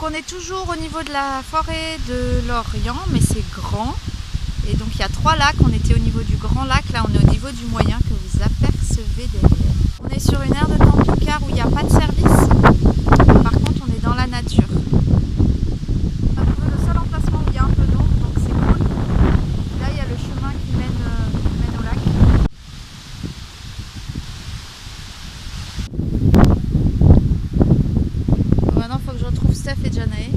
on est toujours au niveau de la forêt de l'Orient, mais c'est grand. Et donc il y a 3 lacs, on était au niveau du grand lac, là on est au niveau du moyen que vous apercevez derrière. On est sur une aire de camping-car où il n'y a pas de service. Par contre on est dans la nature. On a trouvé le seul emplacement où il y a un peu d'ombre, donc c'est cool. Là il y a le chemin qui mène au lac. Bon, maintenant il faut que je retrouve Steph et Janae.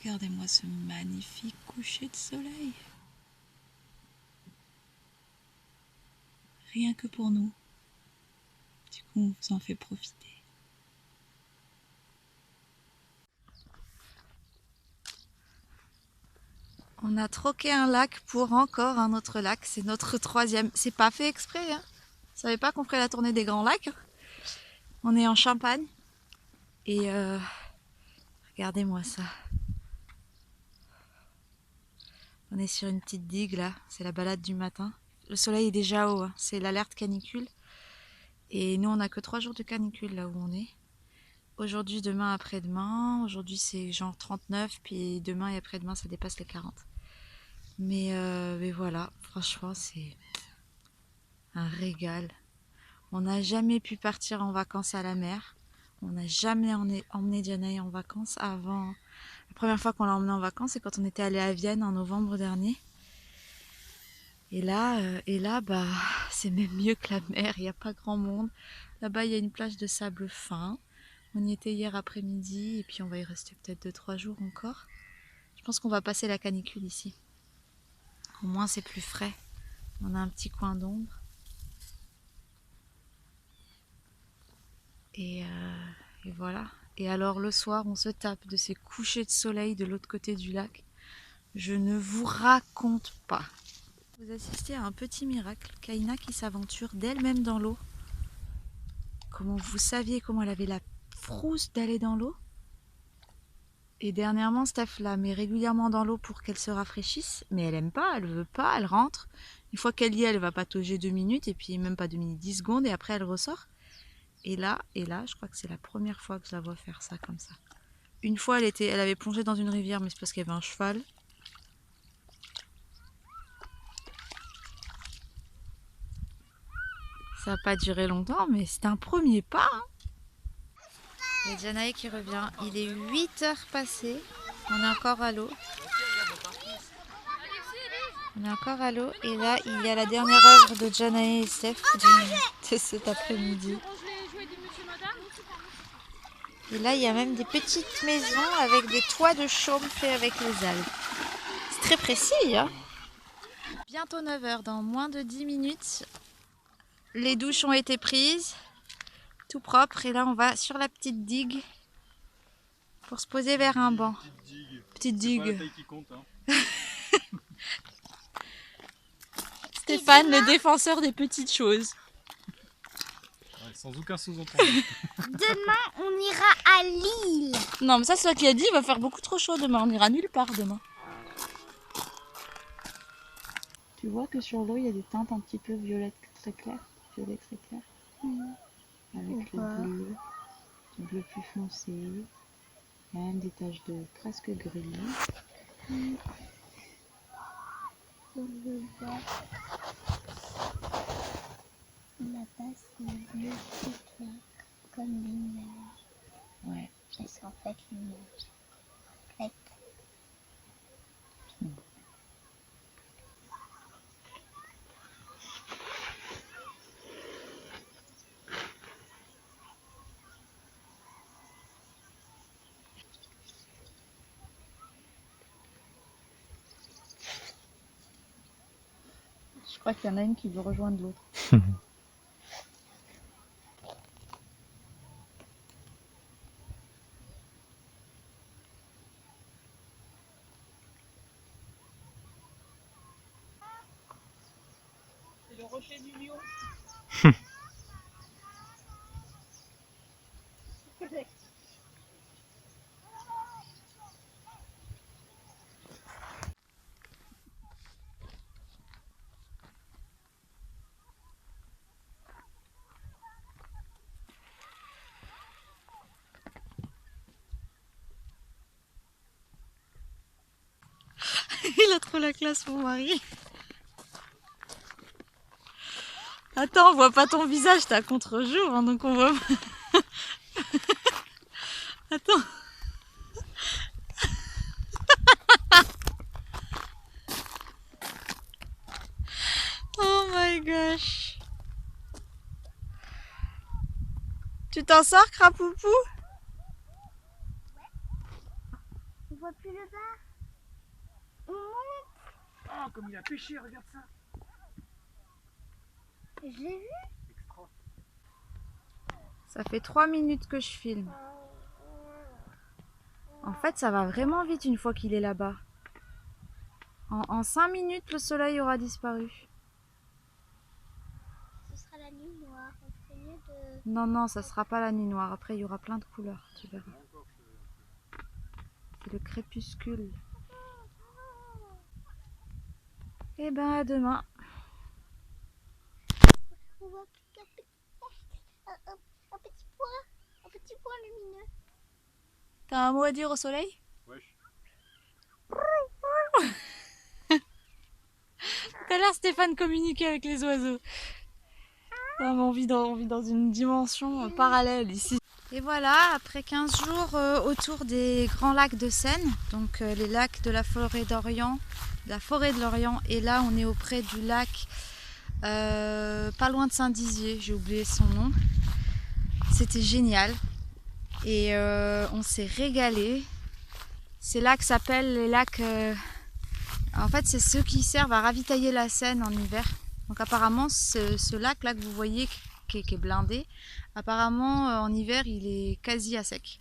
Regardez-moi ce magnifique coucher de soleil. Rien que pour nous. Du coup, on vous en fait profiter. On a troqué un lac pour encore un autre lac. C'est notre 3e. C'est pas fait exprès, hein. Je savais pas qu'on ferait la tournée des grands lacs. On est en Champagne. Et regardez-moi ça. On est sur une petite digue là. C'est la balade du matin. Le soleil est déjà haut, hein. C'est l'alerte canicule. Et nous, on n'a que 3 jours de canicule là où on est. Aujourd'hui, demain, après-demain. Aujourd'hui, c'est genre 39. Puis demain et après-demain, ça dépasse les 40. Mais voilà, franchement, c'est un régal. On n'a jamais pu partir en vacances à la mer. On n'a jamais emmené Janae en vacances avant. La première fois qu'on l'a emmené en vacances, c'est quand on était allé à Vienne en novembre dernier. Et là, bah, c'est même mieux que la mer. Il n'y a pas grand monde. Là-bas, il y a une plage de sable fin. On y était hier après-midi et puis on va y rester peut-être 2-3 jours encore. Je pense qu'on va passer la canicule ici. Au moins, c'est plus frais. On a un petit coin d'ombre. Et voilà. Et alors le soir, on se tape de ces couchers de soleil de l'autre côté du lac. Je ne vous raconte pas. Vous assistez à un petit miracle. Kaina qui s'aventure d'elle-même dans l'eau. Comment vous saviez comment elle avait la frousse d'aller dans l'eau? Et dernièrement, Steph la met régulièrement dans l'eau pour qu'elle se rafraîchisse. Mais elle aime pas, elle veut pas, elle rentre. Une fois qu'elle y est, elle va patauger 2 minutes. Et puis même pas 2 minutes, 10 secondes. Et après, elle ressort. Et là, je crois que c'est la première fois que je la vois faire ça comme ça. Une fois, elle avait plongé dans une rivière, mais c'est parce qu'il y avait un cheval. Ça n'a pas duré longtemps, mais c'est un premier pas. Hein. Il y a Janae qui revient. Il est 8h passées. On est encore à l'eau. On est encore à l'eau. Et là, il y a la dernière œuvre de Janae et Steph de cet après-midi. Et là, il y a même des petites maisons avec des toits de chaume faits avec les algues. C'est très précis, hein. Bientôt 9h, dans moins de 10 minutes. Les douches ont été prises. Tout propre. Et là, on va sur la petite digue pour se poser vers un banc. Petite digue. C'est pas la taille qui compte, hein. Stéphane, le défenseur des petites choses. Ouais, sans aucun sous-entendu. Demain, on ira à Lille. Non, mais ça, c'est toi qui as dit, il va faire beaucoup trop chaud demain. On ira nulle part demain. Tu vois que sur l'eau, il y a des teintes un petit peu violettes très claires. Violet très clair. Avec le bleu plus foncé. Il y a même des taches de presque gris. Là-bas, c'est bleu plus clair, comme les nuages. Ouais. Et c'est en fait les nuages. Je crois qu'il y en a une qui veut rejoindre l'autre. C'est le rocher du lion. Il a trop la classe, mon mari. Attends, on voit pas ton visage, t'es à contre-jour, hein, donc on voit. Attends. Oh my gosh. Tu t'en sors, Crapoupou? On voit plus le bas. On monte. Oh, comme il a pêché, regarde ça. Je l'ai vu. Extra. Ça fait 3 minutes que je filme. En fait, ça va vraiment vite une fois qu'il est là-bas. En 5 minutes, le soleil aura disparu. Ce sera la nuit noire. On ferait mieux de... Non, non, ça sera pas la nuit noire. Après, il y aura plein de couleurs, tu verras. C'est le crépuscule. Et ben, à demain. On voit plus qu'un petit point. Un petit point lumineux. T'as un mot à dire au soleil? Wesh. Tout à l'heure, Stéphane communiquait avec les oiseaux. Non, mais on vit dans une dimension parallèle ici. Et voilà, après 15 jours autour des grands lacs de Seine, donc les lacs de la forêt d'Orient, et là on est auprès du lac pas loin de Saint-Dizier, j'ai oublié son nom. C'était génial et on s'est régalé. Ces lacs s'appellent les lacs... En fait, c'est ceux qui servent à ravitailler la Seine en hiver. Donc apparemment, ce lac-là que vous voyez, qui est blindé, apparemment en hiver, il est quasi à sec.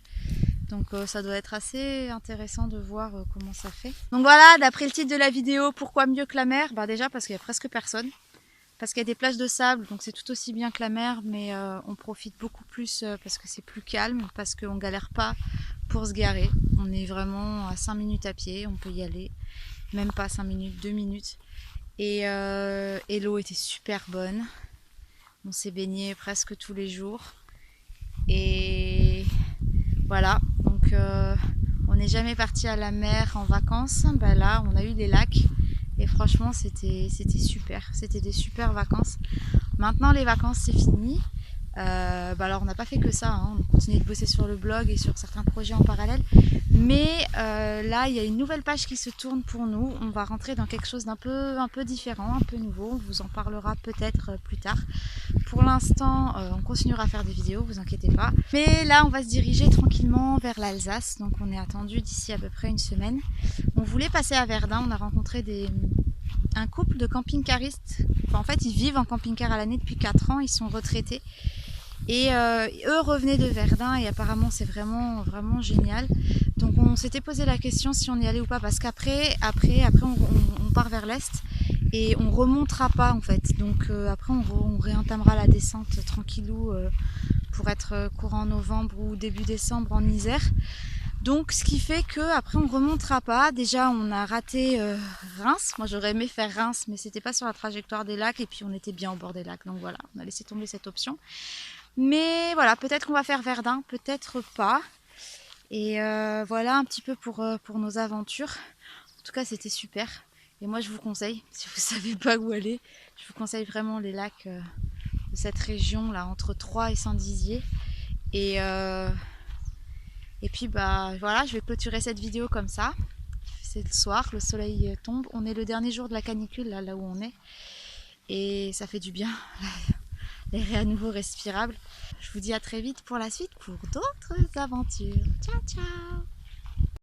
Donc ça doit être assez intéressant de voir comment ça fait. Donc voilà, d'après le titre de la vidéo, pourquoi mieux que la mer? Bah déjà parce qu'il n'y a presque personne. Parce qu'il y a des plages de sable, donc c'est tout aussi bien que la mer, mais on profite beaucoup plus parce que c'est plus calme, parce qu'on galère pas pour se garer. On est vraiment à 5 minutes à pied, on peut y aller. Même pas 5 minutes, 2 minutes. Et l'eau était super bonne. On s'est baigné presque tous les jours. Et voilà, donc on n'est jamais parti à la mer en vacances. Bah là, on a eu les lacs. Et franchement, c'était super. C'était des super vacances. Maintenant, les vacances, c'est fini. Alors, on n'a pas fait que ça. Hein. On continue de bosser sur le blog et sur certains projets en parallèle. Mais là, il y a une nouvelle page qui se tourne pour nous. On va rentrer dans quelque chose d'un un peu différent, un peu nouveau. On vous en parlera peut-être plus tard. Pour l'instant, on continuera à faire des vidéos, vous inquiétez pas. Mais là, on va se diriger tranquillement vers l'Alsace. Donc, on est attendu d'ici à peu près une semaine. On voulait passer à Verdun. On a rencontré un couple de camping-caristes. Enfin, en fait, ils vivent en camping-car à l'année depuis 4 ans. Ils sont retraités. Et eux revenaient de Verdun et apparemment c'est vraiment génial. Donc on s'était posé la question si on y allait ou pas, parce qu'après on part vers l'est et on remontera pas en fait. Donc après on réentamera la descente tranquillou pour être courant novembre ou début décembre en Isère. Donc ce qui fait que après on remontera pas. Déjà on a raté Reims. Moi j'aurais aimé faire Reims, mais c'était pas sur la trajectoire des lacs et puis on était bien au bord des lacs. Donc voilà, on a laissé tomber cette option. Mais voilà, peut-être qu'on va faire Verdun, peut-être pas. Et voilà un petit peu pour nos aventures. En tout cas, c'était super. Et moi, je vous conseille, si vous ne savez pas où aller, je vous conseille vraiment les lacs de cette région là, entre Troyes et Saint-Dizier. Et puis bah voilà, je vais clôturer cette vidéo comme ça. C'est le soir, le soleil tombe. On est le dernier jour de la canicule là où on est. Et ça fait du bien. L'air est à nouveau respirable. Je vous dis à très vite pour la suite pour d'autres aventures. Ciao ciao!